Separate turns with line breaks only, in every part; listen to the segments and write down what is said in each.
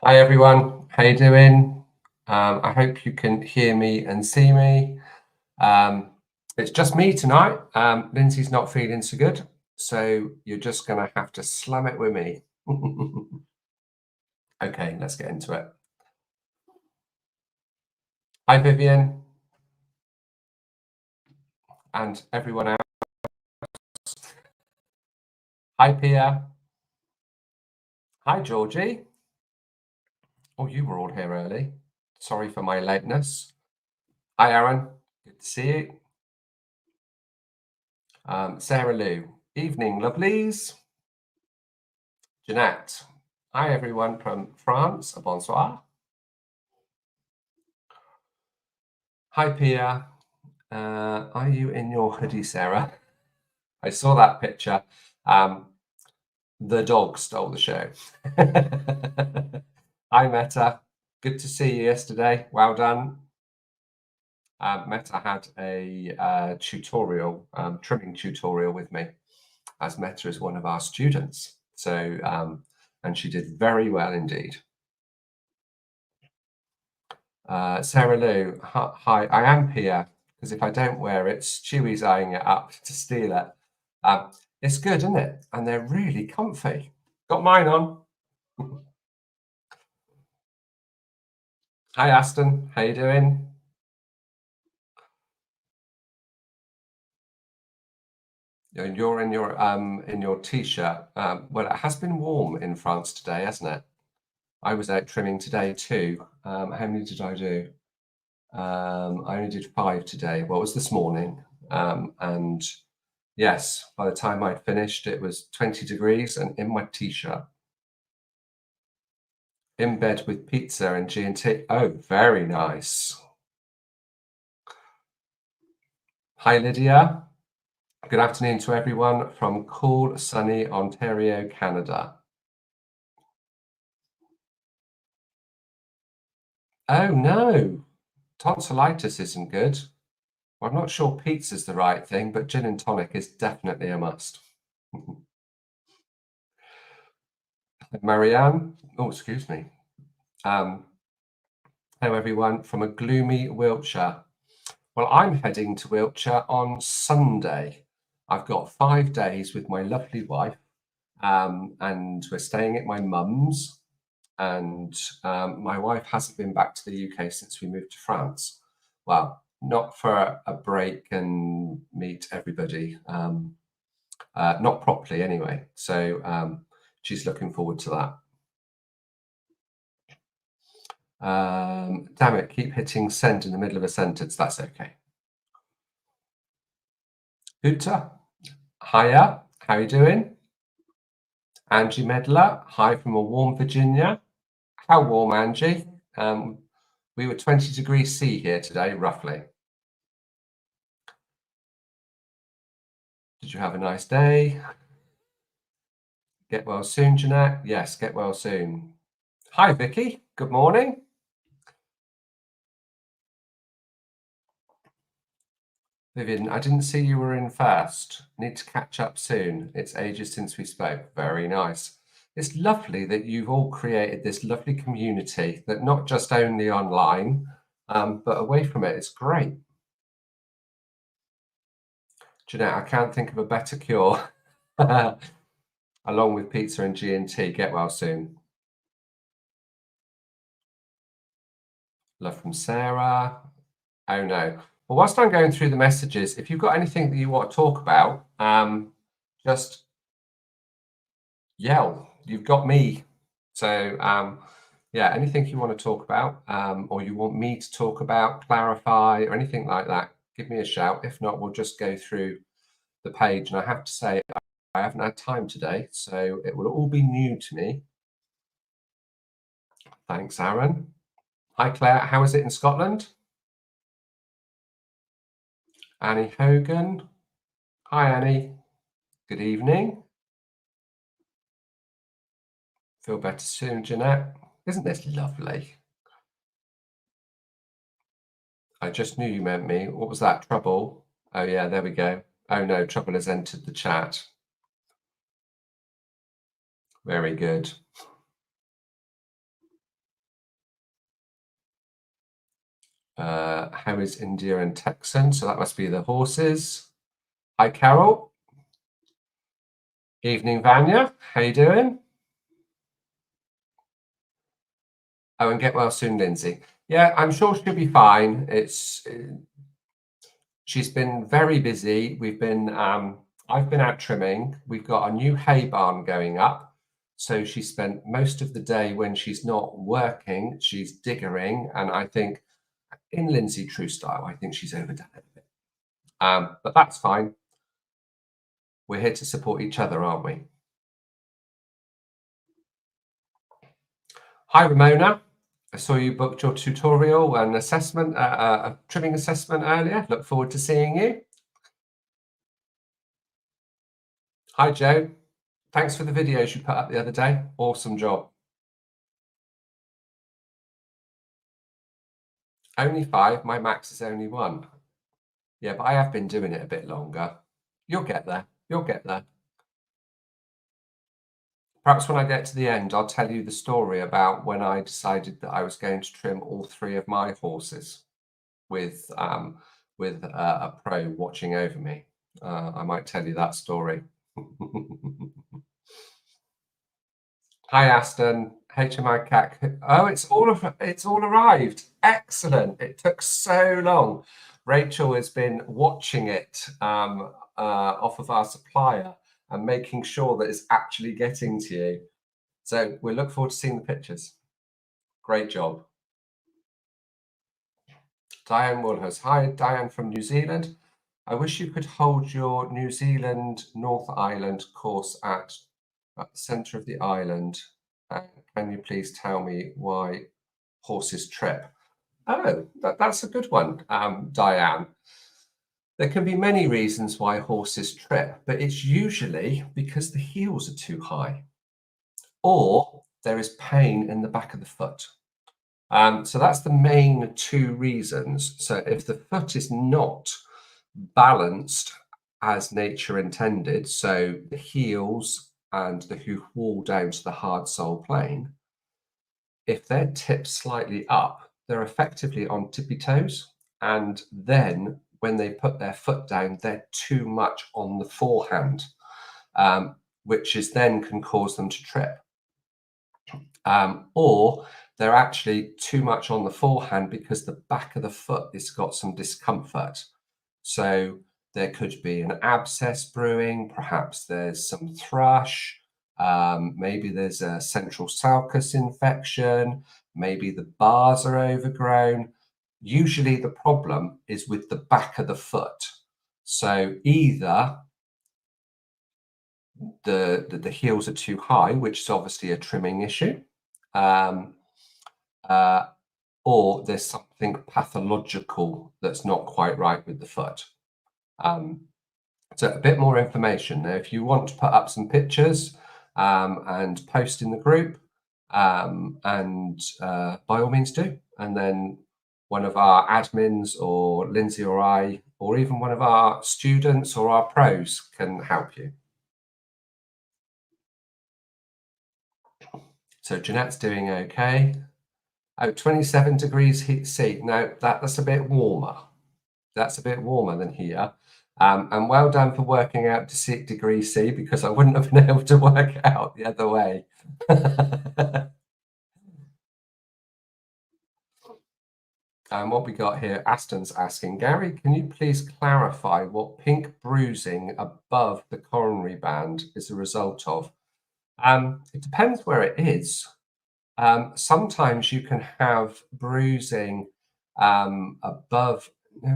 Hi everyone, how you doing? I hope you can hear me and see me. It's just me tonight. Lindsay's not feeling so good, so you're just going to have to slam it with me. Okay, let's get into it. Hi Vivian and everyone else. Hi Pia. Hi Georgie. Oh, you were all here early. Sorry for my lateness. Hi Aaron, good to see you. Sarah Lou, evening lovelies. Jeanette, hi everyone from France, bonsoir. Hi Pia, are you in your hoodie, Sarah? I saw that picture. The dog stole the show. Hi Meta, good to see you yesterday, well done. Meta had a tutorial, trimming tutorial with me, as Meta is one of our students. So, and she did very well indeed. Sarah Lou, hi, I am Pia, because if I don't wear it, Stewie's eyeing it up to steal it. It's good, isn't it? And they're really comfy. Got mine on. Hi Aston, how you doing? You're in your t-shirt. Well, it has been warm in France today, hasn't it? I was out trimming today too. How many did I do? I only did 5 today. Well, it was this morning. And yes, by the time I'd finished, it was 20 degrees and in my t-shirt. In bed with pizza and G&T. Oh, very nice. Hi, Lydia. Good afternoon to everyone from cool, sunny Ontario, Canada. Oh, no. Tonsillitis isn't good. Well, I'm not sure pizza's the right thing, but gin and tonic is definitely a must. Marianne. Oh, excuse me. Hello, everyone from a gloomy Wiltshire. Well, I'm heading to Wiltshire on Sunday. I've got 5 days with my lovely wife, and we're staying at my mum's. And my wife hasn't been back to the UK since we moved to France. Well, not for a break and meet everybody, not properly anyway. So she's looking forward to that. Damn it, keep hitting send in the middle of a sentence. That's okay. Uta, hiya, how you doing? Angie Medler, hi from a warm Virginia. How warm, Angie? We were 20 degrees C here today, roughly. Did you have a nice day? Get well soon, Jeanette. Yes, get well soon. Hi, Vicky. Good morning. Vivian, I didn't see you were in first. Need to catch up soon. It's ages since we spoke. Very nice. It's lovely that you've all created this lovely community that not just only online, but away from it. It's great. Jeanette, I can't think of a better cure. Along with pizza and G&T. Get well soon. Love from Sarah. Oh no. Well, whilst I'm going through the messages, if you've got anything that you want to talk about, just yell. You've got me. So yeah, anything you want to talk about, or you want me to talk about, clarify, or anything like that, give me a shout. If not, we'll just go through the page. And I have to say, I haven't had time today, so it will all be new to me. Thanks, Aaron. Hi, Claire. How is it in Scotland? Annie Hogan. Hi, Annie. Good evening. Feel better soon, Jeanette. Isn't this lovely? I just knew you meant me. What was that? Trouble? Oh, yeah, there we go. Oh, no, trouble has entered the chat. Very good. How is India and Texan? So that must be the horses. Hi, Carol. Evening, Vanya. How you doing? Oh, and get well soon, Lindsay. Yeah, I'm sure she'll be fine. She's been very busy. I've been out trimming. We've got a new hay barn going up. So she spent most of the day when she's not working, she's diggering. And I think in Lindsay true style, I think she's overdone it a bit. But that's fine. We're here to support each other, aren't we? Hi, Ramona. I saw you booked your tutorial and assessment, a trimming assessment earlier. Look forward to seeing you. Hi, Joe. Thanks for the videos you put up the other day. Awesome job. Only 5. My max is only 1. Yeah, but I have been doing it a bit longer. You'll get there. You'll get there. Perhaps when I get to the end, I'll tell you the story about when I decided that I was going to trim all 3 of my horses with a pro watching over me. I might tell you that story. Hi, Aston. HMI CAC. Oh, it's all arrived. Excellent. It took so long. Rachel has been watching it off of our supplier and making sure that it's actually getting to you. So we look forward to seeing the pictures. Great job. Diane Woolhouse. Hi, Diane from New Zealand. I wish you could hold your New Zealand North Island course at the centre of the island. Can you please tell me why horses trip? Oh, that's a good one, Diane. There can be many reasons why horses trip, but it's usually because the heels are too high or there is pain in the back of the foot. So that's the main 2 reasons. So if the foot is not balanced as nature intended, so the heels and the hoof wall down to the hard sole plane, if they're tipped slightly up, they're effectively on tippy toes. And then when they put their foot down, they're too much on the forehand, which is then can cause them to trip. Or they're actually too much on the forehand because the back of the foot has got some discomfort. So there could be an abscess brewing, perhaps there's some thrush, maybe there's a central sulcus infection, maybe the bars are overgrown. Usually the problem is with the back of the foot. So either the heels are too high, which is obviously a trimming issue, or there's something pathological that's not quite right with the foot. So a bit more information. Now, if you want to put up some pictures and post in the group, by all means do. And then one of our admins or Lindsay or I, or even one of our students or our pros can help you. So Jeanette's doing okay. Oh, 27 degrees heat seat. No, that's a bit warmer. That's a bit warmer than here. And well done for working out to degree C, because I wouldn't have been able to work out the other way. And what we got here, Aston's asking, Gary, can you please clarify what pink bruising above the coronary band is a result of? It depends where it is. Sometimes you can have bruising above.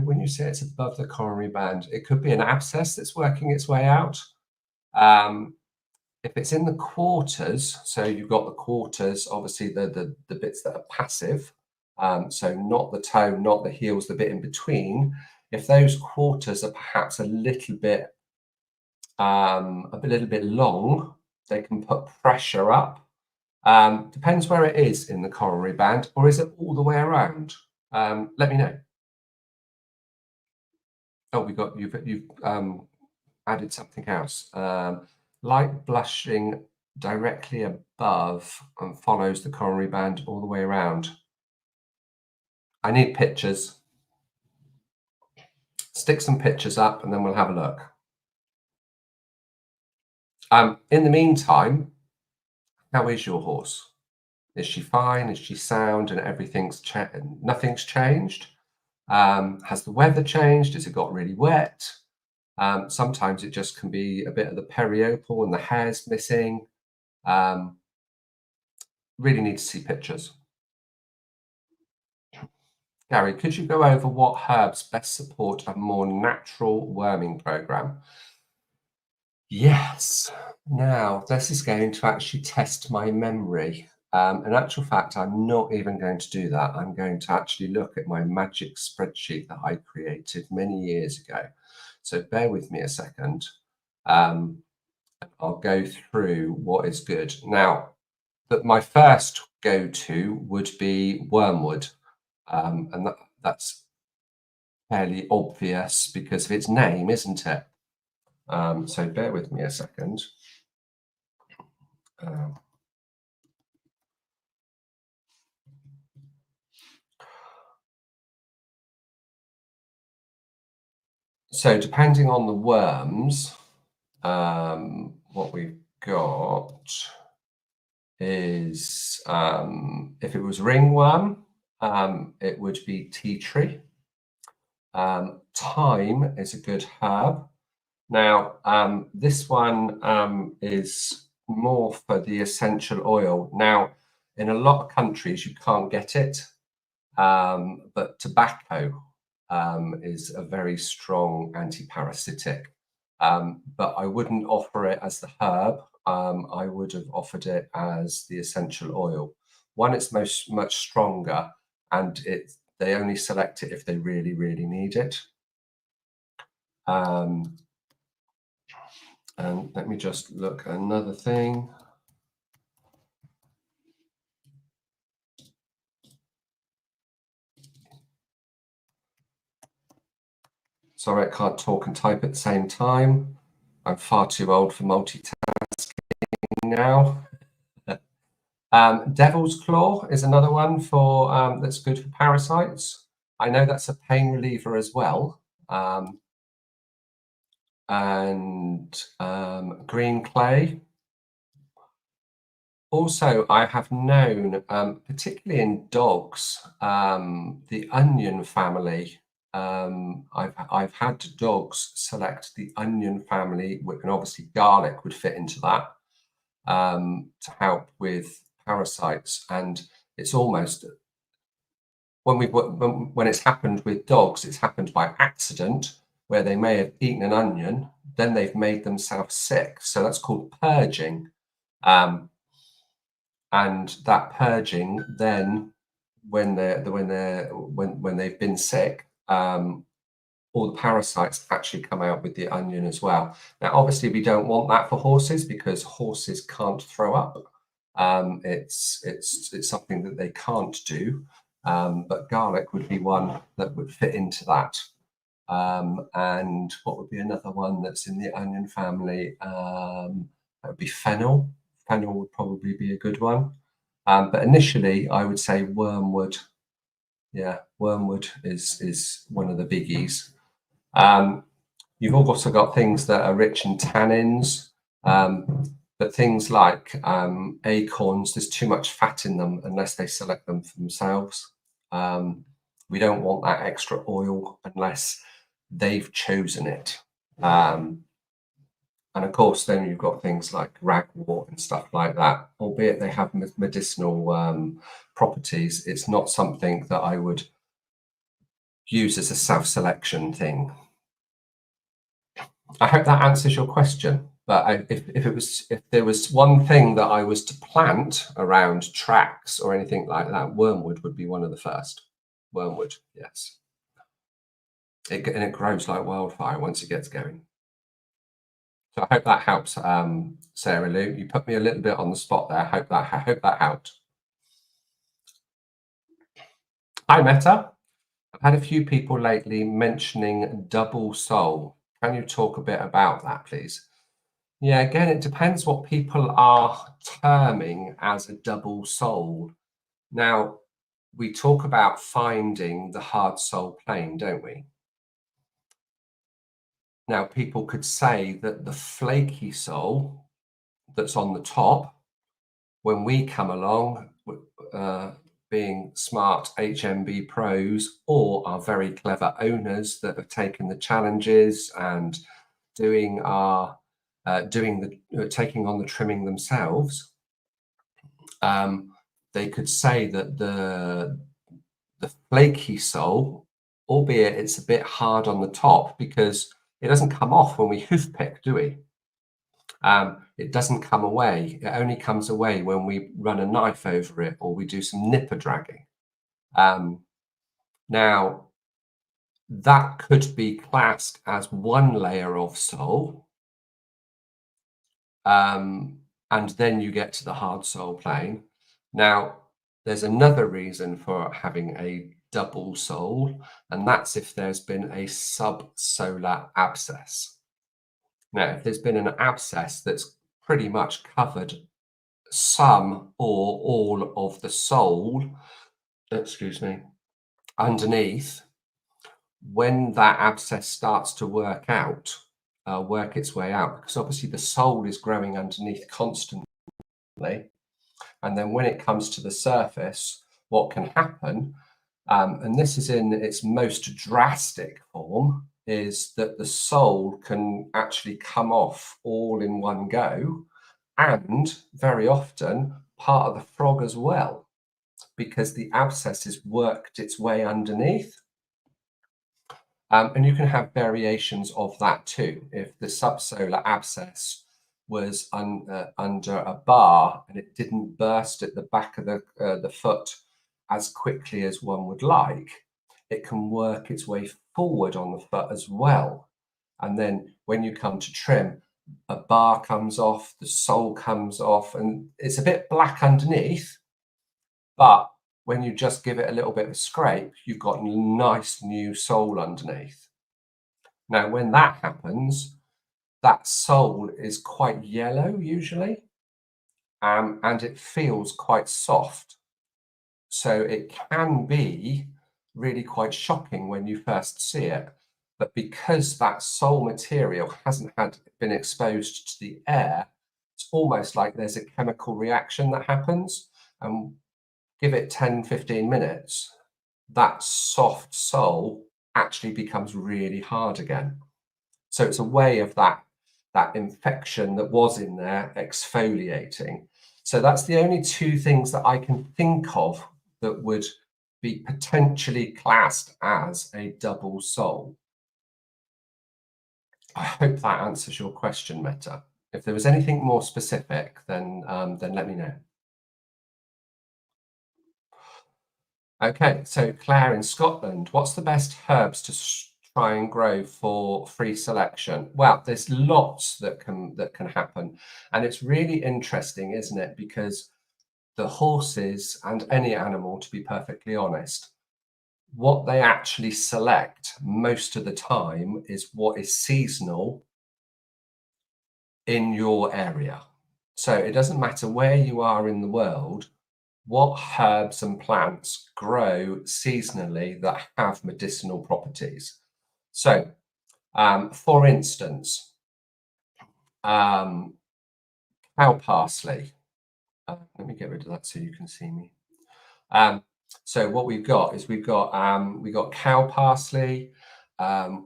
When you say it's above the coronary band, it could be an abscess that's working its way out. If it's in the quarters, so you've got the quarters, obviously the bits that are passive, so not the toe, not the heels, the bit in between. If those quarters are perhaps a little bit long, they can put pressure up. Depends where it is in the coronary band, or is it all the way around? Let me know. Oh, you've added something else. Light blushing directly above and follows the coronary band all the way around. I need pictures. Stick some pictures up and then we'll have a look. In the meantime, how is your horse? Is she fine? Is she sound and nothing's changed? Has the weather changed? Has it got really wet? Sometimes it just can be a bit of the periopal and the hair's missing. Really need to see pictures. Garry, could you go over what herbs best support a more natural worming program? Yes. Now, this is going to actually test my memory. In actual fact, I'm not even going to do that. I'm going to actually look at my magic spreadsheet that I created many years ago. So bear with me a second. I'll go through what is good. Now, my first go-to would be wormwood. And that's fairly obvious because of its name, isn't it? So bear with me a second. So depending on the worms, what we've got is, if it was ringworm, it would be tea tree. Thyme is a good herb. Now, this one is more for the essential oil. Now, in a lot of countries, you can't get it, but tobacco is a very strong anti-parasitic. But I wouldn't offer it as the herb. I would have offered it as the essential oil. One, it's much stronger, and they only select it if they really, really need it. And let me just look at another thing. Sorry, I can't talk and type at the same time. I'm far too old for multitasking now. Devil's Claw is another one for that's good for parasites. I know that's a pain reliever as well. And green clay. Also, I have known, particularly in dogs, the onion family. I've had dogs select the onion family, and obviously garlic would fit into that, to help with parasites. And it's almost when it's happened with dogs, it's happened by accident, where they may have eaten an onion, then they've made themselves sick. So that's called purging. And that purging, then when they've been sick, all the parasites actually come out with the onion as well. Now, obviously, we don't want that for horses because horses can't throw up. It's something that they can't do. But garlic would be one that would fit into that. And what would be another one that's in the onion family? That would be fennel. Fennel would probably be a good one. But initially, I would say wormwood. Yeah, wormwood is one of the biggies. You've also got things that are rich in tannins, but things like acorns, there's too much fat in them unless they select them for themselves. We don't want that extra oil unless they've chosen it. And of course, then you've got things like ragwort and stuff like that, albeit they have medicinal properties. It's not something that I would use as a self-selection thing. I hope that answers your question. But if there was one thing that I was to plant around tracks or anything like that, wormwood would be one of the first. Wormwood, yes. And it grows like wildfire once it gets going. So I hope that helps, Sarah Lou. You put me a little bit on the spot there. I hope that helped. Hi, Meta. I've had a few people lately mentioning double sole. Can you talk a bit about that, please? Yeah, again, it depends what people are terming as a double sole. Now, we talk about finding the hard sole plane, don't we? Now, people could say that the flaky sole that's on the top, when we come along, being smart HMB pros or our very clever owners that have taken the challenges and taking on the trimming themselves, they could say that the flaky sole, albeit it's a bit hard on the top because it doesn't come off when we hoof pick, do we? It doesn't come away. It only comes away when we run a knife over it or we do some nipper dragging. Now, that could be classed as one layer of sole. And then you get to the hard sole plane. Now, there's another reason for having a double sole, and that's if there's been a subsolar abscess. Now, if there's been an abscess that's pretty much covered some or all of the sole, underneath, when that abscess starts to work its way out, because obviously the sole is growing underneath constantly, and then when it comes to the surface, what can happen, and this is in its most drastic form, is that the sole can actually come off all in one go, and very often part of the frog as well, because the abscess has worked its way underneath. And you can have variations of that too. If the subsolar abscess was under a bar and it didn't burst at the back of the foot as quickly as one would like, it can work its way forward on the foot as well. And then when you come to trim, a bar comes off, the sole comes off, and it's a bit black underneath, but when you just give it a little bit of a scrape, you've got nice new sole underneath. Now, when that happens, that sole is quite yellow usually, and it feels quite soft. So it can be really quite shocking when you first see it. But because that sole material hasn't been exposed to the air, it's almost like there's a chemical reaction that happens. And give it 10, 15 minutes, that soft sole actually becomes really hard again. So it's a way of that infection that was in there exfoliating. So that's the only two things that I can think of that would be potentially classed as a double sole. I hope that answers your question, Meta. If there was anything more specific, then let me know. Okay, so Claire in Scotland, what's the best herbs to try and grow for free selection? Well, there's lots that can happen, and it's really interesting, isn't it? Because the horses and any animal, to be perfectly honest, what they actually select most of the time is what is seasonal in your area. So it doesn't matter where you are in the world, what herbs and plants grow seasonally that have medicinal properties. So, for instance, cow parsley. Let me get rid of that so you can see me. So what we've got is we've got cow parsley,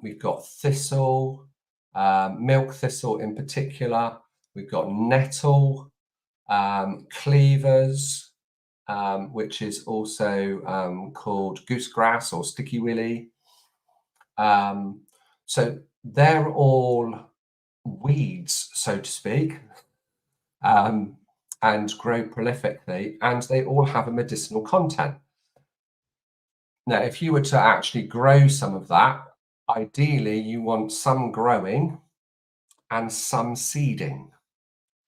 we've got thistle, milk thistle in particular. We've got nettle, cleavers, which is also called goosegrass or sticky willy. So they're all weeds, so to speak, and grow prolifically, and they all have a medicinal content. Now, if you were to actually grow some of that, ideally you want some growing and some seeding.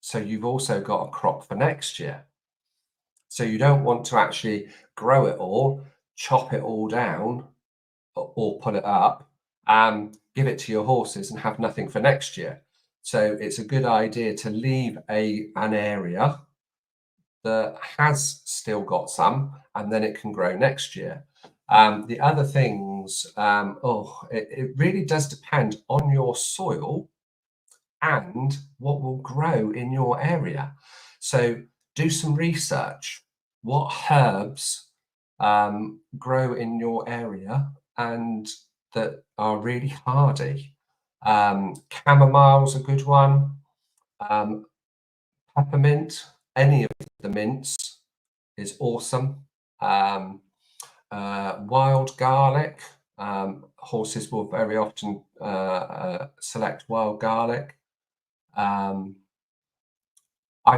So you've also got a crop for next year. So you don't want to actually grow it all, chop it all down, or put it up, give it to your horses and have nothing for next year. So it's a good idea to leave an area that has still got some, and then it can grow next year. The other things, it really does depend on your soil and what will grow in your area. So do some research. What herbs grow in your area and that are really hardy? Chamomile's a good one. Peppermint, any of the mints is awesome. Wild garlic. Horses will very often select wild garlic. I've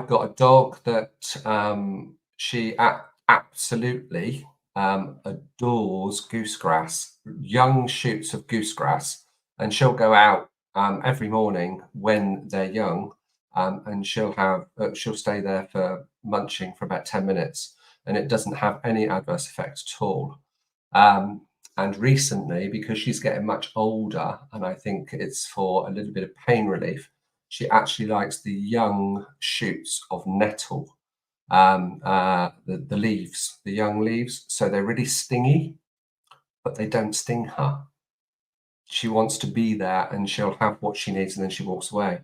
got a dog that she absolutely adores goosegrass, young shoots of goosegrass, and she'll go out every morning when they're young, and she'll stay there for munching for about 10 minutes, and it doesn't have any adverse effects at all. And recently, because she's getting much older, and I think it's for a little bit of pain relief, she actually likes the young shoots of nettle, the leaves, the young leaves. So they're really stingy, but they don't sting her. She wants to be there and she'll have what she needs and then she walks away.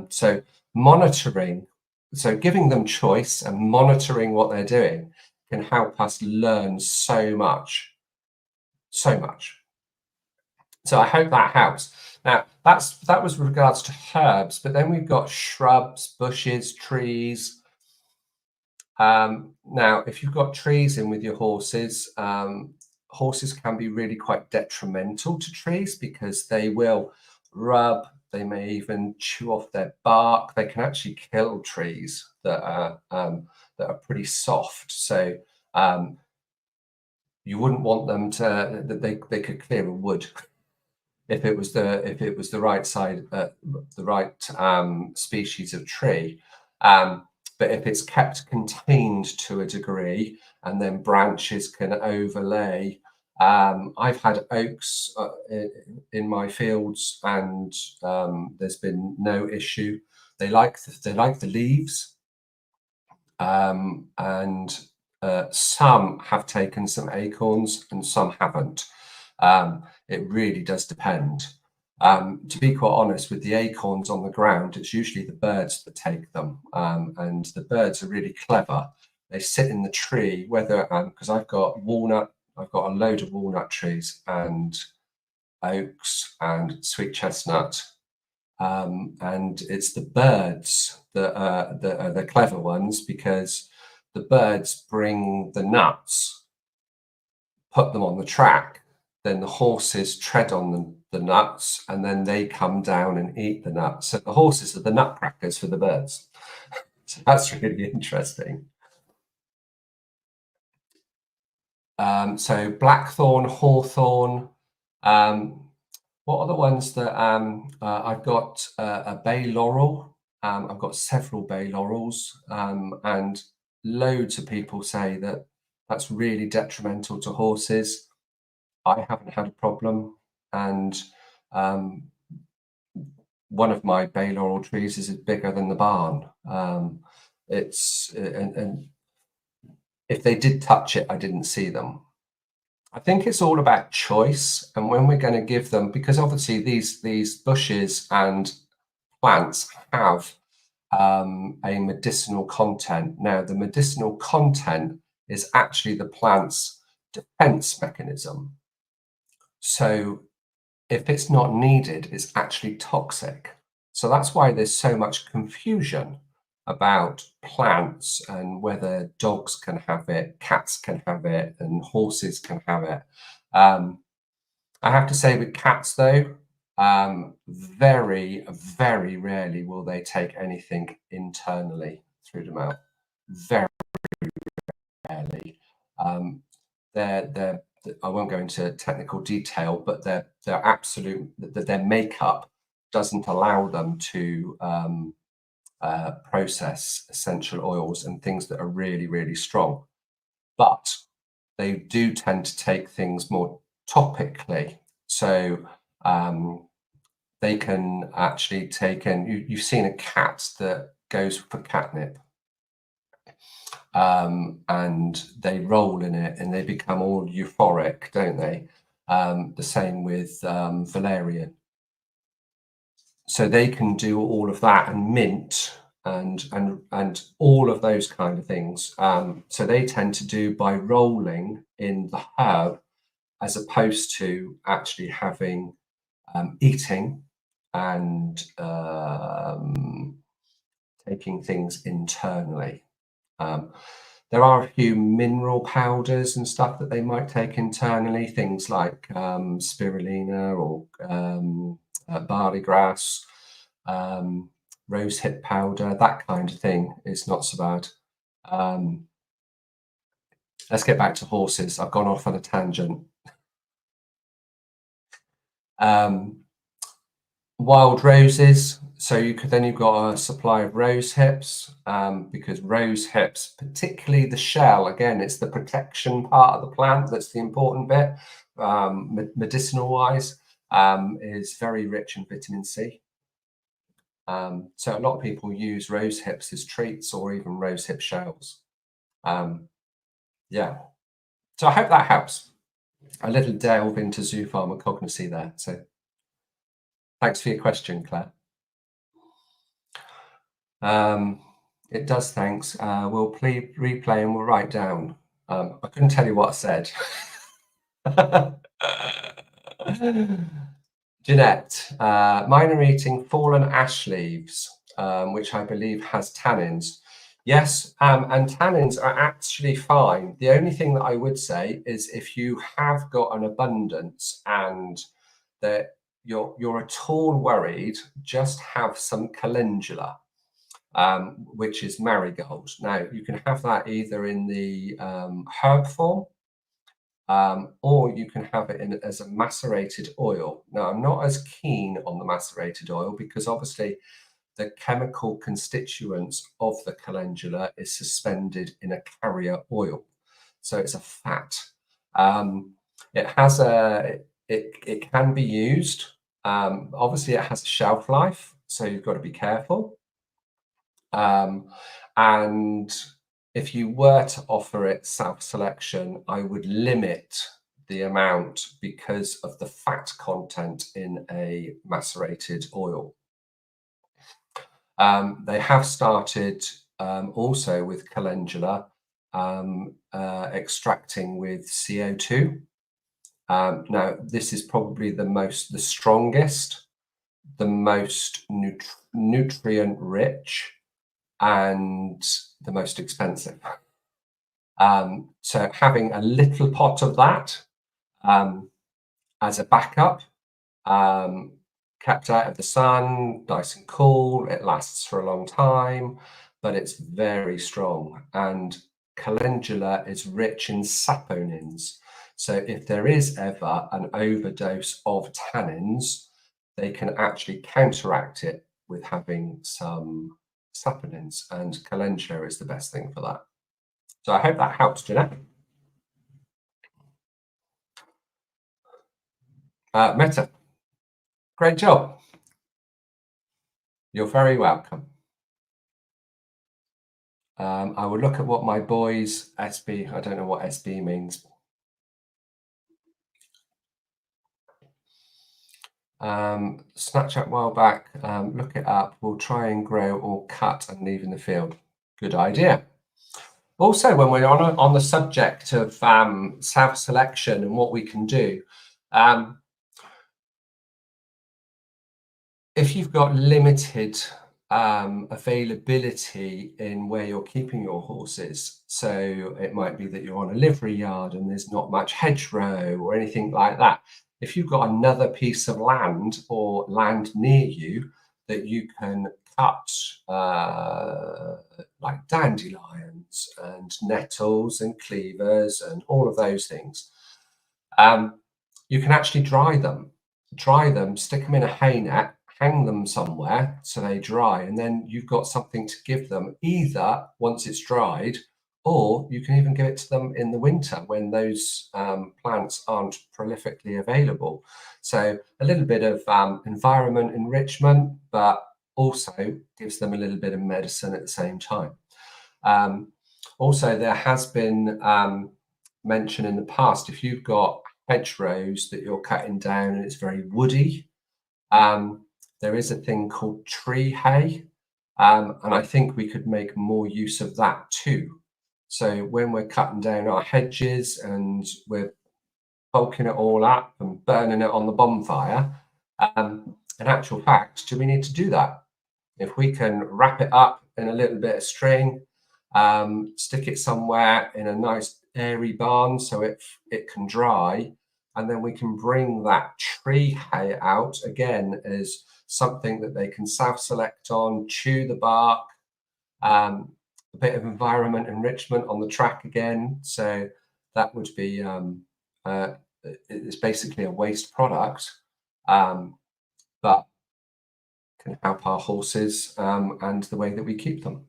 So monitoring, so giving them choice and monitoring what they're doing can help us learn so much. So much. So I hope that helps. Now that was with regards to herbs, but then we've got shrubs, bushes, trees. Now, if you've got trees in with your horses, horses can be really quite detrimental to trees because they will rub, they may even chew off their bark. They can actually kill trees that are pretty soft. So you wouldn't want them to, that they could clear a wood if it was the right side, the right species of tree. But if it's kept contained to a degree and then branches can overlay, I've had oaks in my fields and there's been no issue. They like the leaves, and some have taken some acorns and some haven't. It really does depend. To be quite honest, with the acorns on the ground, it's usually the birds that take them, and the birds are really clever. They sit in the tree, whether because I've got a load of walnut trees and oaks and sweet chestnut, and it's the birds that are the clever ones because the birds bring the nuts, put them on the track, then the horses tread on the nuts and then they come down and eat the nuts. So the horses are the nutcrackers for the birds. So that's really interesting. So blackthorn, hawthorn. What are the ones that I've got? A bay laurel. I've got several bay laurels, and loads of people say that that's really detrimental to horses. I haven't had a problem, and one of my bay laurel trees is bigger than the barn. And if they did touch it, I didn't see them. I think it's all about choice, and when we're going to give them, because obviously these bushes and plants have a medicinal content. Now, the medicinal content is actually the plant's defense mechanism. So if it's not needed, it's actually toxic. So that's why there's so much confusion about plants and whether dogs can have it, cats can have it, and horses can have it. I have to say with cats though, very, very rarely will they take anything internally through the mouth. Very rarely. I won't go into technical detail, but their makeup doesn't allow them to process essential oils and things that are really, really strong. But they do tend to take things more topically. So they can actually take in, you've seen a cat that goes for catnip. and they roll in it and they become all euphoric, don't they? The same with valerian. So they can do all of that, and mint and all of those kind of things. So they tend to do by rolling in the herb, as opposed to actually having eating and taking things internally. There are a few mineral powders and stuff that they might take internally, things like spirulina or barley grass, rosehip powder, that kind of thing is not so bad. Let's get back to horses. I've gone off on a tangent. Wild roses. So you've got a supply of rose hips, because rose hips, particularly the shell, again, it's the protection part of the plant that's the important bit, medicinal wise, is very rich in vitamin C. So a lot of people use rose hips as treats, or even rose hip shells. Yeah. So I hope that helps. A little delve into zoo pharmacognosy there. So thanks for your question, Claire. It does, thanks. We'll replay and we'll write down. I couldn't tell you what I said. Jeanette, mine are eating fallen ash leaves, which I believe has tannins. Yes, and tannins are actually fine. The only thing that I would say is, if you have got an abundance and that you're at all worried, just have some calendula, which is marigold. Now, you can have that either in the herb form, or you can have it in as a macerated oil. Now, I'm not as keen on the macerated oil, because obviously the chemical constituents of the calendula is suspended in a carrier oil, so it's a fat. It has it can be used. Obviously, it has a shelf life, so you've got to be careful. And if you were to offer it self-selection, I would limit the amount because of the fat content in a macerated oil. They have started also with calendula extracting with CO2. Now, this is probably the strongest, the most nutrient rich, and the most expensive. So having a little pot of that as a backup, kept out of the sun, nice and cool, it lasts for a long time, but it's very strong. And calendula is rich in saponins. So if there is ever an overdose of tannins, they can actually counteract it with having some saponins, and calendula is the best thing for that. So I hope that helps, Jeanette. Meta, great job. You're very welcome. I will look at what my boys SB, I don't know what SB means. Snapchat a while back, look it up. We'll try and grow or cut and leave in the field. Good idea. Also, when we're on the subject of self-selection and what we can do, if you've got limited availability in where you're keeping your horses, so it might be that you're on a livery yard and there's not much hedgerow or anything like that. If you've got another piece of land or land near you that you can cut, like dandelions and nettles and cleavers and all of those things, you can actually dry them, stick them in a hay net, hang them somewhere so they dry, and then you've got something to give them either once it's dried, or you can even give it to them in the winter when those plants aren't prolifically available. So a little bit of environment enrichment, but also gives them a little bit of medicine at the same time. Also, there has been mention in the past, if you've got hedgerows that you're cutting down and it's very woody, there is a thing called tree hay, and I think we could make more use of that too. So when we're cutting down our hedges and we're bulking it all up and burning it on the bonfire, in actual fact, do we need to do that? If we can wrap it up in a little bit of string, stick it somewhere in a nice airy barn so it can dry, and then we can bring that tree hay out again as something that they can self-select on, chew the bark, a bit of environment enrichment on the track again. So that would be it's basically a waste product, but can help our horses and the way that we keep them.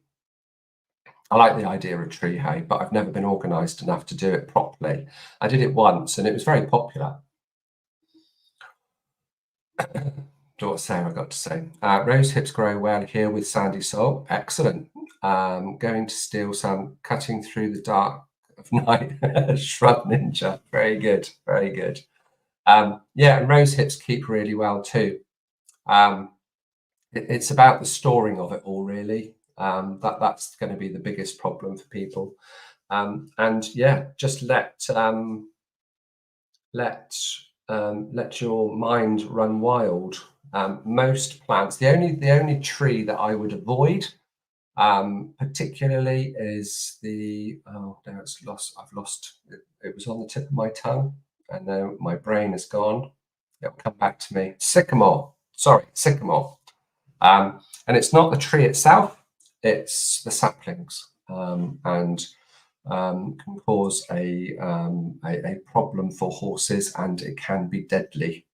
I like the idea of tree hay, but I've never been organised enough to do it properly. I did it once and it was very popular. What's Sarah got to say? Rose hips grow well here with sandy soil. Excellent. Going to steal some, cutting through the dark of night. Shrub ninja. Very good. Very good. Yeah, and rose hips keep really well too. It's about the storing of it all, really. That's going to be the biggest problem for people. And yeah, just let your mind run wild. Most plants, the only tree that I would avoid particularly is the no, it's lost. I've lost it. It was on the tip of my tongue, and now my brain is gone. It'll come back to me. Sycamore. Sorry, sycamore. And it's not the tree itself; it's the saplings, and can cause a problem for horses, and it can be deadly.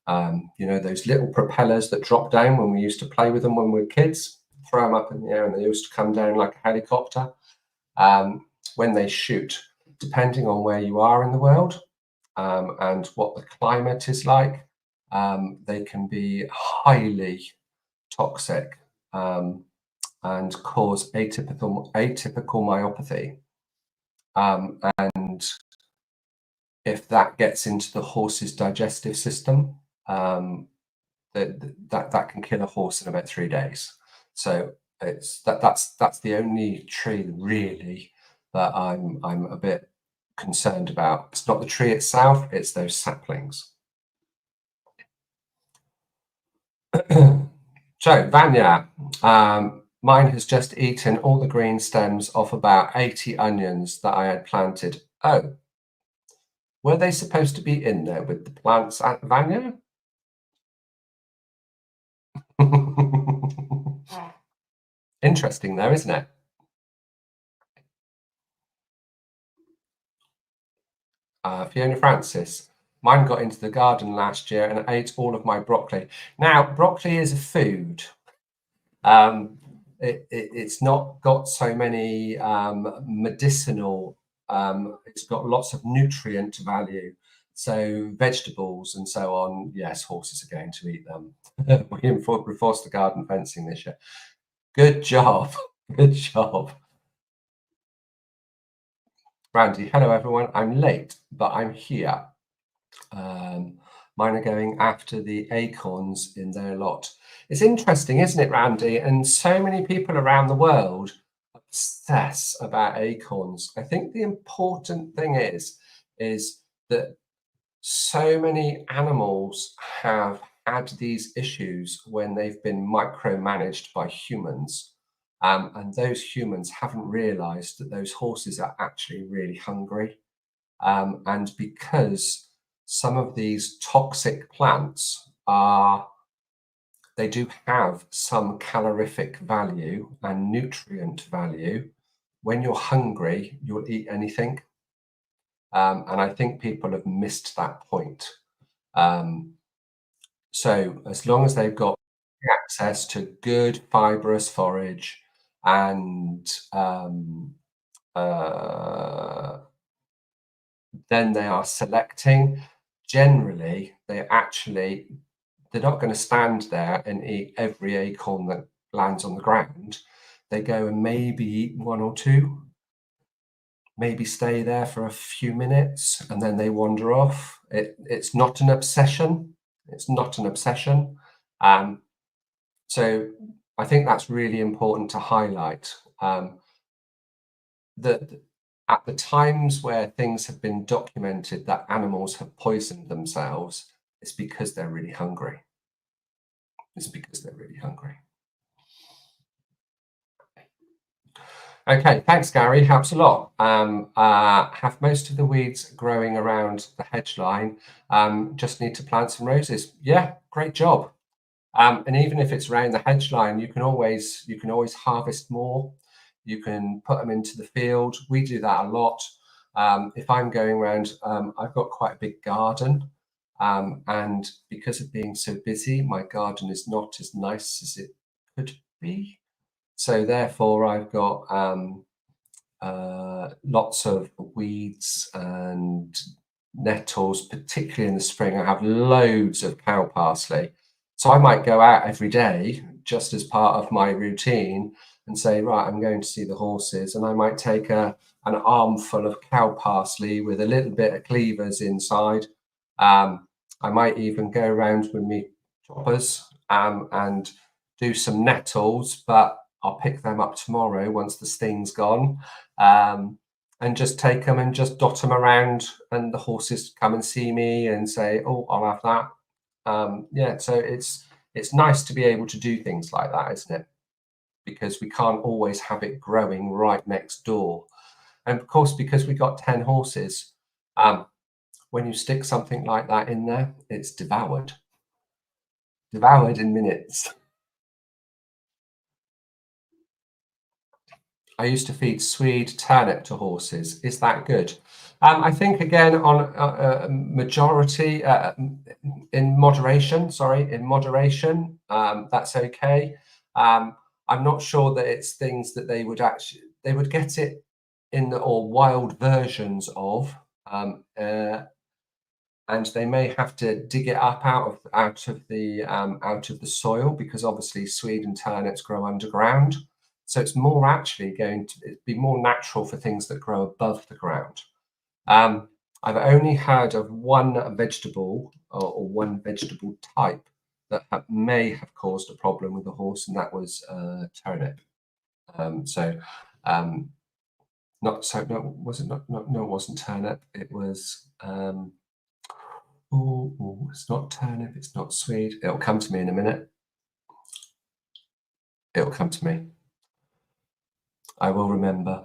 You know, those little propellers that drop down when we used to play with them when we were kids, throw them up in the air and they used to come down like a helicopter. When they shoot, depending on where you are in the world and what the climate is like, they can be highly toxic and cause atypical myopathy. And if that gets into the horse's digestive system, that can kill a horse in about 3 days. So that's the only tree really that I'm a bit concerned about. It's not the tree itself; it's those saplings. So Vanya, mine has just eaten all the green stems off about 80 onions that I had planted. Oh, were they supposed to be in there with the plants at Vanya? Interesting though, isn't it? Fiona Francis, mine got into the garden last year and ate all of my broccoli. Now, broccoli is a food. It's not got so many medicinal, it's got lots of nutrient value. So vegetables and so on, yes, horses are going to eat them. We enforced the garden fencing this year. Good job. Good job. Randy, hello everyone. I'm late, but I'm here. Mine are going after the acorns in their lot. It's interesting, isn't it, Randy? And so many people around the world obsess about acorns. I think the important thing is that so many animals have had these issues when they've been micromanaged by humans. And those humans haven't realized that those horses are actually really hungry. And because some of these toxic plants they do have some calorific value and nutrient value. When you're hungry, you'll eat anything. And I think people have missed that point. So as long as they've got access to good fibrous forage and then they are selecting. Generally, they're not going to stand there and eat every acorn that lands on the ground. They go and maybe eat one or two, maybe stay there for a few minutes and then they wander off. It's not an obsession. It's not an obsession. So I think that's really important to highlight, that at the times where things have been documented that animals have poisoned themselves, it's because they're really hungry. It's because they're really hungry. Okay, thanks, Garry. Helps a lot. Have most of the weeds growing around the hedge line. Just need to plant some roses. Yeah, great job. And even if it's around the hedge line, you can always harvest more. You can put them into the field. We do that a lot. If I'm going around, I've got quite a big garden. And because of being so busy, my garden is not as nice as it could be. So therefore, I've got lots of weeds and nettles, particularly in the spring. I have loads of cow parsley. So I might go out every day just as part of my routine and say, right, I'm going to see the horses, and I might take an armful of cow parsley with a little bit of cleavers inside. I might even go around with me choppers and do some nettles, but I'll pick them up tomorrow once the sting's gone, and just take them and just dot them around, and the horses come and see me and say, oh, I'll have that. Yeah, so it's nice to be able to do things like that, isn't it? Because we can't always have it growing right next door. And of course, because we got 10 horses, when you stick something like that in there, it's devoured in minutes. I used to feed Swede turnip to horses. Is that good? I think, again, on majority, in moderation, that's okay. I'm not sure that it's things that they would get it in or wild versions of, and they may have to dig it up out of the soil, because obviously Swede and turnips grow underground. So it's more actually going to be more natural for things that grow above the ground. I've only heard of one vegetable or one vegetable type that may have caused a problem with the horse, and that was turnip. No, it wasn't turnip. It was it's not turnip. It's not Swede. It'll come to me in a minute. It'll come to me. I will remember.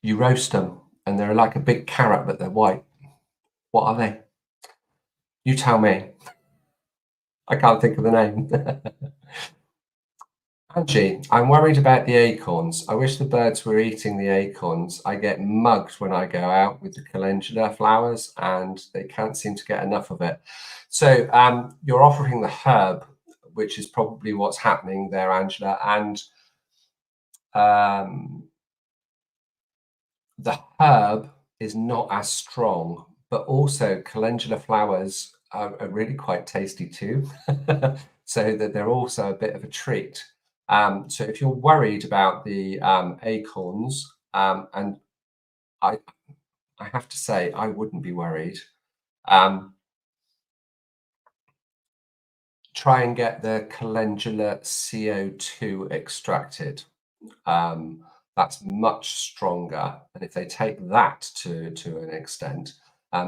You roast them, and they're like a big carrot, but they're white. What are they? You tell me. I can't think of the name. Angie, I'm worried about the acorns. I wish the birds were eating the acorns. I get mugged when I go out with the calendula flowers, and they can't seem to get enough of it. So you're offering the herb, which is probably what's happening there, Angela. And the herb is not as strong, but also calendula flowers are really quite tasty too. So that they're also a bit of a treat. So if you're worried about the acorns, and I have to say, I wouldn't be worried. Try and get the calendula CO2 extracted. That's much stronger. And if they take that to an extent,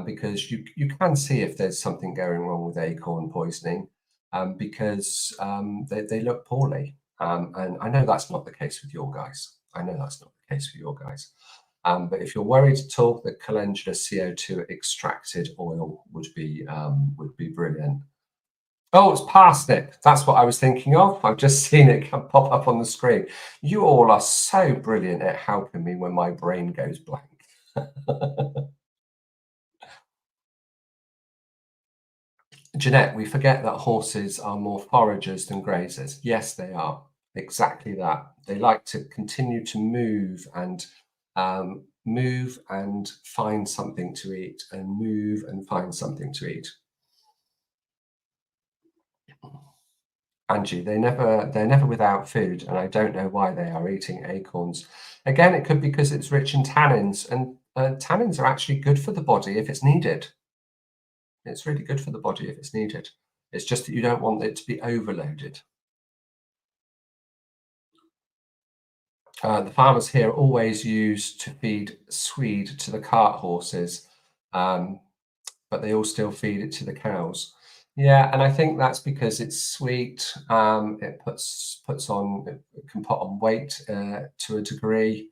because you can see if there's something going wrong with acorn poisoning, because they look poorly. And I know that's not the case with your guys. But if you're worried at all, the calendula CO2 extracted oil would be brilliant. Oh, it's parsnip. That's what I was thinking of. I've just seen it pop up on the screen. You all are so brilliant at helping me when my brain goes blank. Jeanette, we forget that horses are more foragers than grazers. Yes, they are. Exactly that. They like to continue to move and find something to eat, and move and find something to eat. Angie, they're never without food, and I don't know why they are eating acorns. Again, it could be because it's rich in tannins, and tannins are actually good for the body if it's needed. It's really good for the body if it's needed. It's just that you don't want it to be overloaded. The farmers here always used to feed swede to the cart horses, but they all still feed it to the cows. Yeah, and I think that's because it's sweet. It can put on weight to a degree.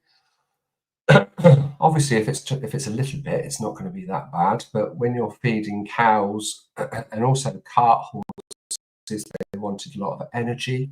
Obviously, if it's a little bit, it's not going to be that bad. But when you're feeding cows and also cart horses, they wanted a lot of energy.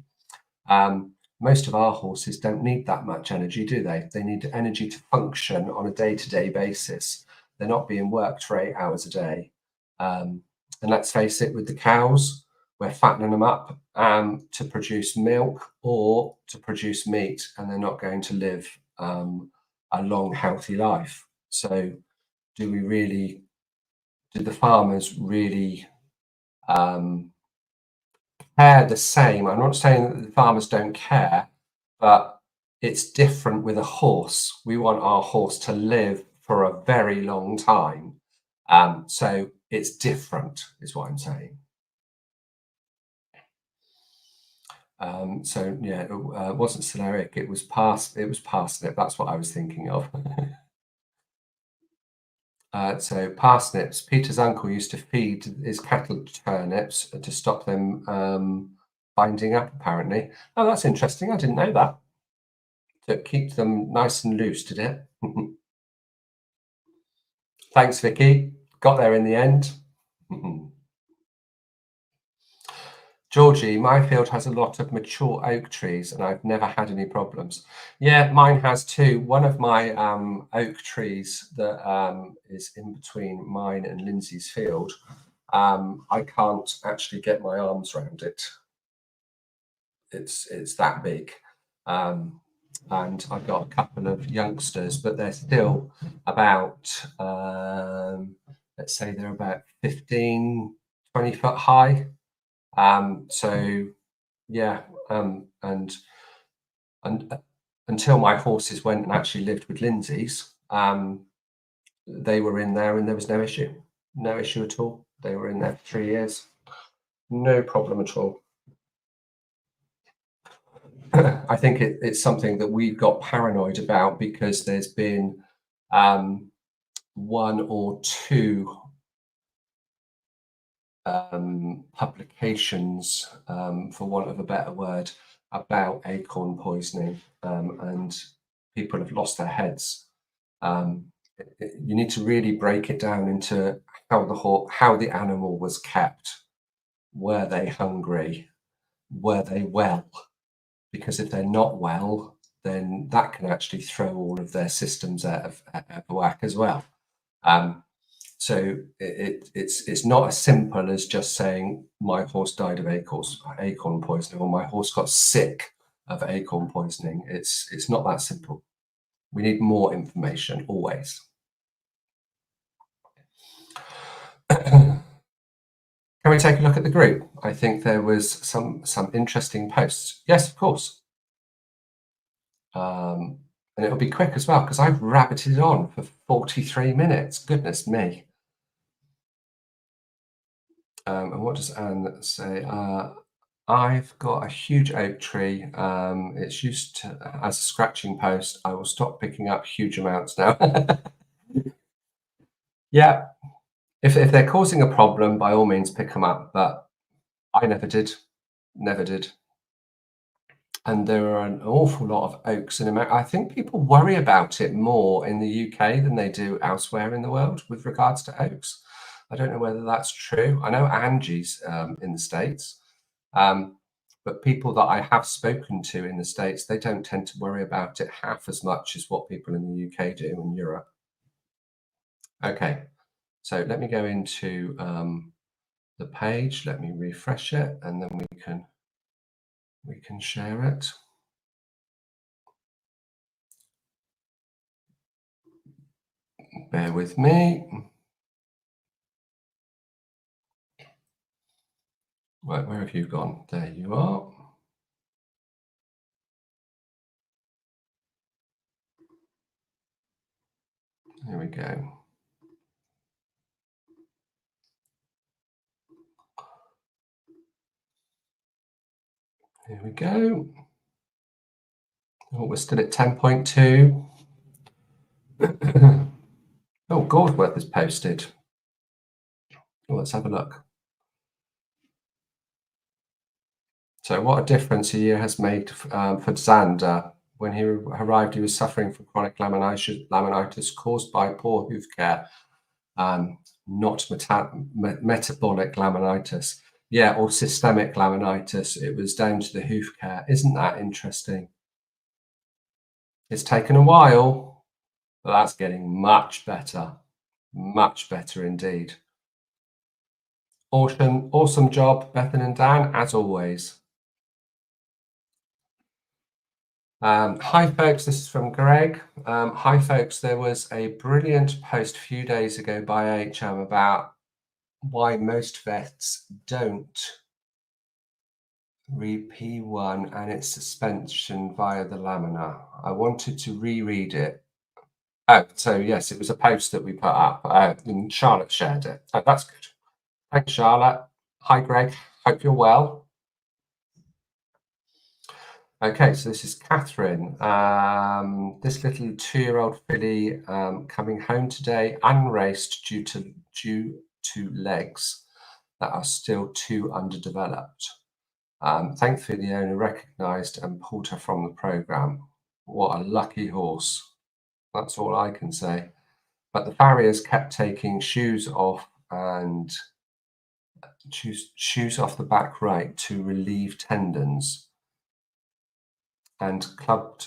Most of our horses don't need that much energy, do they? They need energy to function on a day-to-day basis. They're not being worked for 8 hours a day. And let's face it, with the cows, we're fattening them up to produce milk or to produce meat, and they're not going to live a long, healthy life. So do the farmers really care the same? I'm not saying that the farmers don't care, but it's different with a horse. We want our horse to live for a very long time. So it's different, is what I'm saying. So yeah, it wasn't celeriac, it was parsnip. That's what I was thinking of. So parsnips. Peter's uncle used to feed his cattle turnips to stop them binding up, apparently. Oh, that's interesting. I didn't know that. To keep them nice and loose, did it? Thanks, Vicky. Got there in the end. Georgie, my field has a lot of mature oak trees and I've never had any problems. Yeah, mine has too. One of my oak trees that is in between mine and Lindsay's field, I can't actually get my arms around it. It's that big. And I've got a couple of youngsters, but they're still about, let's say they're about 15, 20 foot high. So yeah, and until my horses went and actually lived with Lindsay's, they were in there and there was no issue at all. They were in there for 3 years, no problem at all. I think it's something that we've got paranoid about because there's been one or two publications, for want of a better word, about acorn poisoning, and people have lost their heads. You need to really break it down into how the animal was kept. Were they hungry? Were they well? Because if they're not well, then that can actually throw all of their systems out of whack as well. So it's not as simple as just saying my horse died of acorn poisoning or my horse got sick of acorn poisoning. It's not that simple. We need more information always. Can we take a look at the group? I think there was some interesting posts. Yes, of course. And it'll be quick as well because I've rabbited on for 43 minutes. Goodness me. And what does Anne say? I've got a huge oak tree. It's used as a scratching post. I will stop picking up huge amounts now. Yeah, if they're causing a problem, by all means pick them up. But I never did. And there are an awful lot of oaks in America. I think people worry about it more in the UK than they do elsewhere in the world with regards to oaks. I don't know whether that's true. I know Angie's in the States, but people that I have spoken to in the States, they don't tend to worry about it half as much as what people in the UK do in Europe. Okay, so let me go into the page. Let me refresh it, and then we can share it. Bear with me. Right, where have you gone? There you are. There we go. Here we go. Oh, we're still at 10.2. Oh, Gordworth is posted. Oh, let's have a look. So what a difference a year has made for Xander. When he arrived, he was suffering from chronic laminitis caused by poor hoof care, not metabolic laminitis. Yeah, or systemic laminitis. It was down to the hoof care. Isn't that interesting? It's taken a while, but that's getting much better indeed. Awesome job, Bethan and Dan, as always. Hi folks, this is from Greg. Hi folks, there was a brilliant post a few days ago by HM about why most vets don't read P1 and its suspension via the lamina. I wanted to reread it. Oh, so yes, it was a post that we put up and Charlotte shared it. Oh, that's good. Thanks, Charlotte. Hi, Greg. Hope you're well. Okay, so this is Catherine. This little 2-year-old filly coming home today, unraced due to legs that are still too underdeveloped. Thankfully, the owner recognised and pulled her from the programme. What a lucky horse. That's all I can say. But the farriers kept taking shoes off and shoes off the back right to relieve tendons and clubbed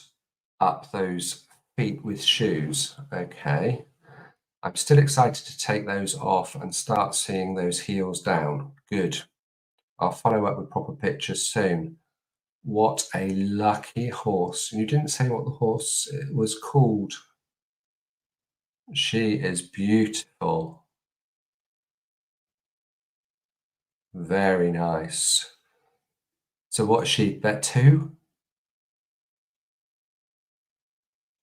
up those feet with shoes. Okay. I'm still excited to take those off and start seeing those heels down. Good. I'll follow up with proper pictures soon. What a lucky horse. You didn't say what the horse was called. She is beautiful. Very nice. So what is she, bet 2?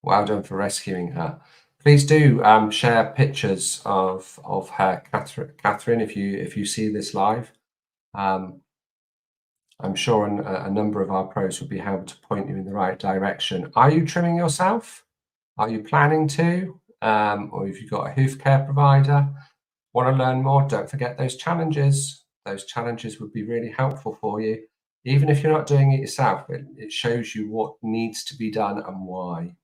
Well done for rescuing her. Please do share pictures of her, Catherine, if you see this live. I'm sure a number of our pros will be able to point you in the right direction. Are you trimming yourself? Are you planning to? Or have you got a hoof care provider? Want to learn more? Don't forget those challenges. Those challenges would be really helpful for you. Even if you're not doing it yourself, it shows you what needs to be done and why.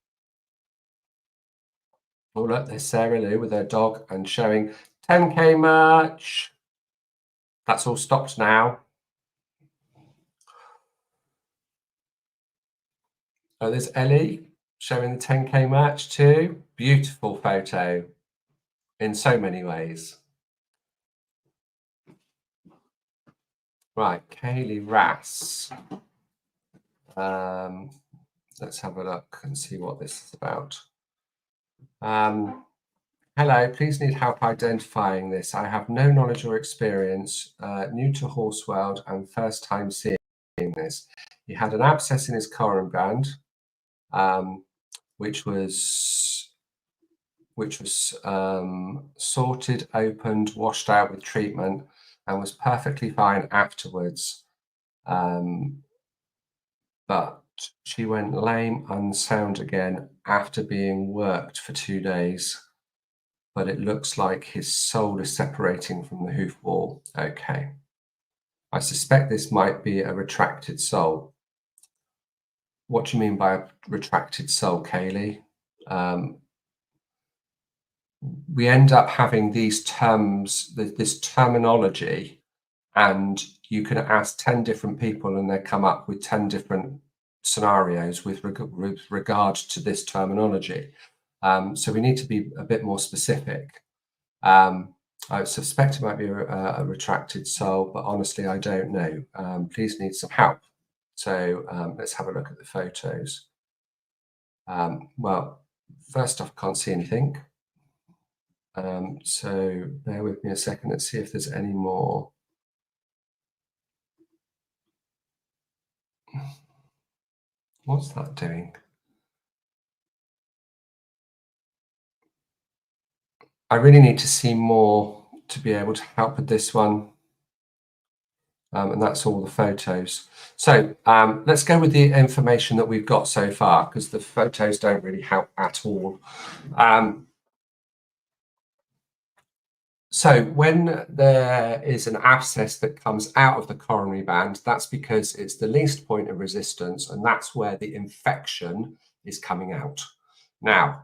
Oh, look, there's Sarah Lou with her dog and showing 10K merch. That's all stopped now. Oh, there's Ellie showing the 10K merch too. Beautiful photo in so many ways. Right, Kaylee Rass. Let's have a look and see what this is about. Hello, please need help identifying this. I have no knowledge or experience, new to horse world and first time seeing this. He had an abscess in his coronary band, which was sorted, opened, washed out with treatment, and was perfectly fine afterwards. But she went lame, unsound again after being worked for 2 days. But it looks like his sole is separating from the hoof wall. Okay. I suspect this might be a retracted sole. What do you mean by a retracted sole, Kaylee? We end up having these terms, this terminology, and you can ask 10 different people and they come up with 10 different scenarios with regard to this terminology. So we need to be a bit more specific. I suspect it might be a retracted sole, but honestly, I don't know. Please need some help. So let's have a look at the photos. Well, first off, can't see anything. So bear with me a second. Let's see if there's any more. What's that doing? I really need to see more to be able to help with this one. And that's all the photos. So let's go with the information that we've got so far, because the photos don't really help at all. So when there is an abscess that comes out of the coronary band, that's because it's the least point of resistance, and that's where the infection is coming out. Now,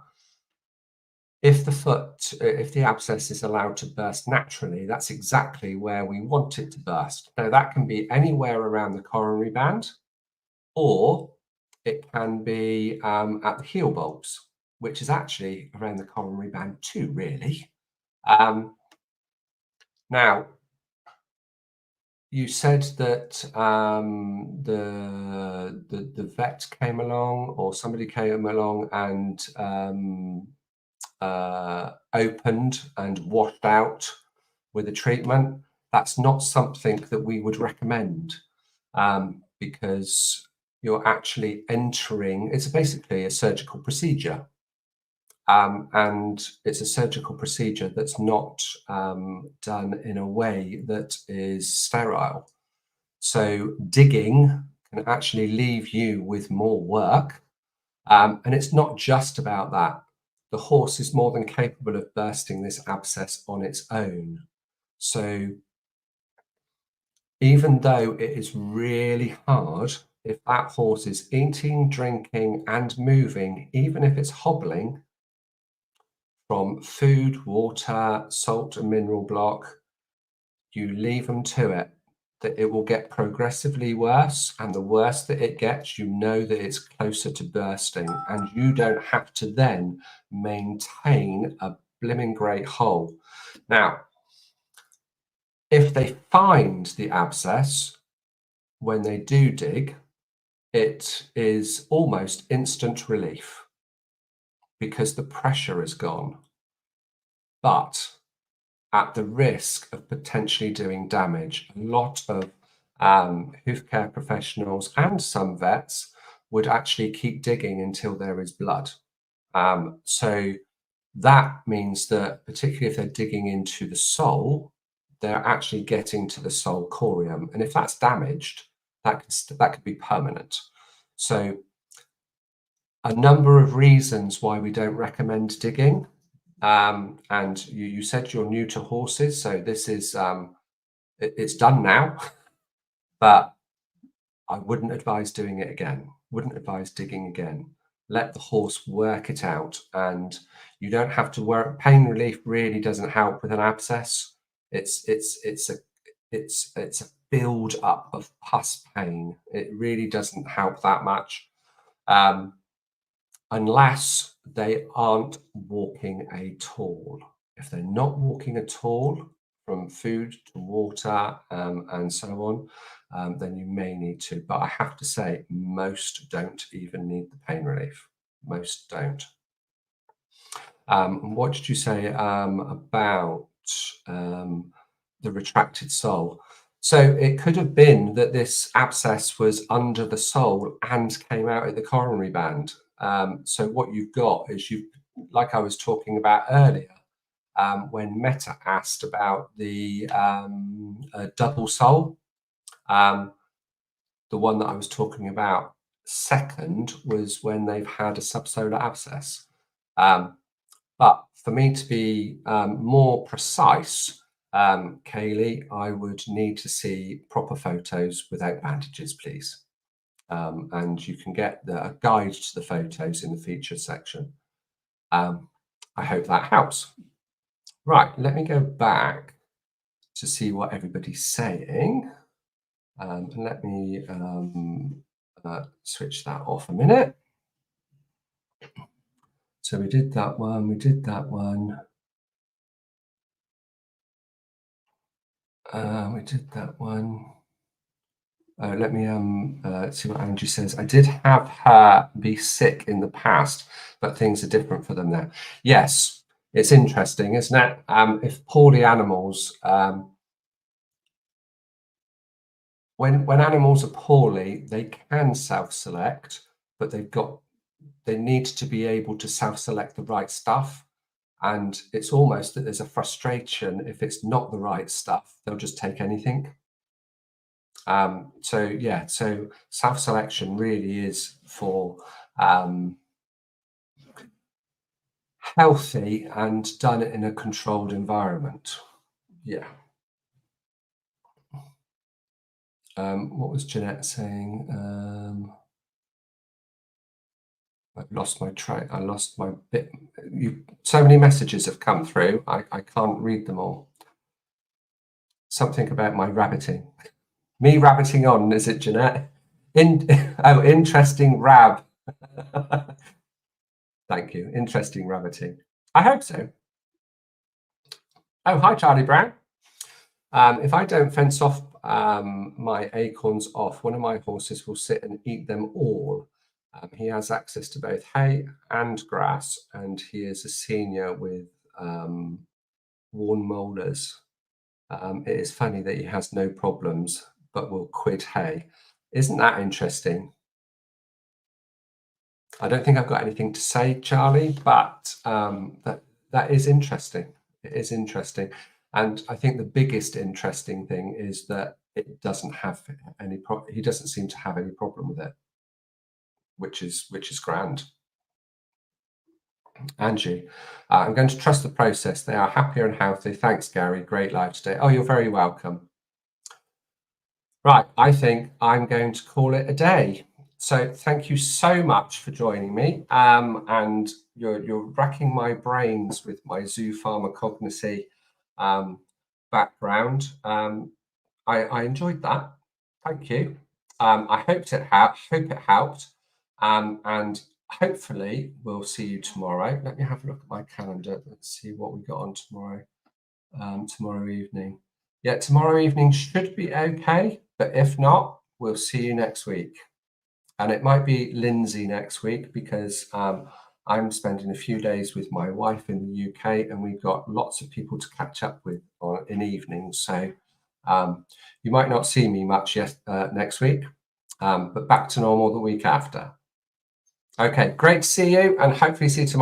if the abscess is allowed to burst naturally, that's exactly where we want it to burst. Now, that can be anywhere around the coronary band, or it can be at the heel bulbs, which is actually around the coronary band too, really. Now, you said that the vet came along, or somebody came along and opened and washed out with a treatment. That's not something that we would recommend, because you're actually entering, it's basically a surgical procedure. And it's a surgical procedure that's not done in a way that is sterile. So digging can actually leave you with more work. And it's not just about that. The horse is more than capable of bursting this abscess on its own. So even though it is really hard, if that horse is eating, drinking, and moving, even if it's hobbling, from food, water, salt and mineral block, you leave them to it, that it will get progressively worse. And the worse that it gets, you know that it's closer to bursting, and you don't have to then maintain a blimmin' great hole. Now, if they find the abscess, when they do dig, it is almost instant relief because the pressure is gone. But at the risk of potentially doing damage, a lot of hoof care professionals and some vets would actually keep digging until there is blood. So that means that, particularly if they're digging into the sole, they're actually getting to the sole corium. And if that's damaged, that could be permanent. So a number of reasons why we don't recommend digging. And you said you're new to horses, so this is it's done now, but I wouldn't advise doing it again. Wouldn't advise digging again. Let the horse work it out, and you don't have to work. Pain relief really doesn't help with an abscess. It's a build up of pus pain. It really doesn't help that much. Unless they aren't walking at all. If they're not walking at all, from food to water and so on, then you may need to. But I have to say, most don't even need the pain relief. Most don't. What did you say about the retracted sole? So it could have been that this abscess was under the sole and came out at the coronary band. So what you've got is, like I was talking about earlier, when Meta asked about the double sole, the one that I was talking about second was when they've had a subsolar abscess. But for me to be more precise, Kaylee, I would need to see proper photos without bandages, please. And you can get a guide to the photos in the featured section. I hope that helps. Right, let me go back to see what everybody's saying. And let me switch that off a minute. So we did that one, we did that one. We did that one. Let me see what Angie says. I did have her be sick in the past, but things are different for them now. Yes, it's interesting, isn't it? If poorly animals, when animals are poorly, they can self-select, but they need to be able to self-select the right stuff. And it's almost that there's a frustration if it's not the right stuff, they'll just take anything. So yeah, so self-selection really is for healthy and done in a controlled environment. Yeah. What was Jeanette saying? I've lost my track. I lost my bit. So many messages have come through. I can't read them all. Something about my rabbiting. Me rabbiting on, is it, Jeanette? Oh, interesting rab. Thank you. Interesting rabbiting. I hope so. Oh, hi, Charlie Brown. If I don't fence off my acorns off, one of my horses will sit and eat them all. He has access to both hay and grass, and he is a senior with worn molars. It is funny that he has no problems, but will quit hay. Isn't that interesting? I don't think I've got anything to say, Charlie, but that is interesting. It is interesting. And I think the biggest interesting thing is that it doesn't have any problem. He doesn't seem to have any problem with it, which is grand. Angie, I'm going to trust the process. They are happier and healthy. Thanks, Garry. Great live today. Oh, you're very welcome. Right, I think I'm going to call it a day. So thank you so much for joining me. And you're racking my brains with my zoo pharmacognosy background. I enjoyed that. Thank you. I hope it helped. And hopefully we'll see you tomorrow. Let me have a look at my calendar. Let's see what we got on tomorrow. Tomorrow evening. Yeah, tomorrow evening should be okay, but if not, we'll see you next week. And it might be Lindsay next week because I'm spending a few days with my wife in the UK, and we've got lots of people to catch up with in evenings. So you might not see me much next week, but back to normal the week after. Okay, great to see you, and hopefully see you tomorrow.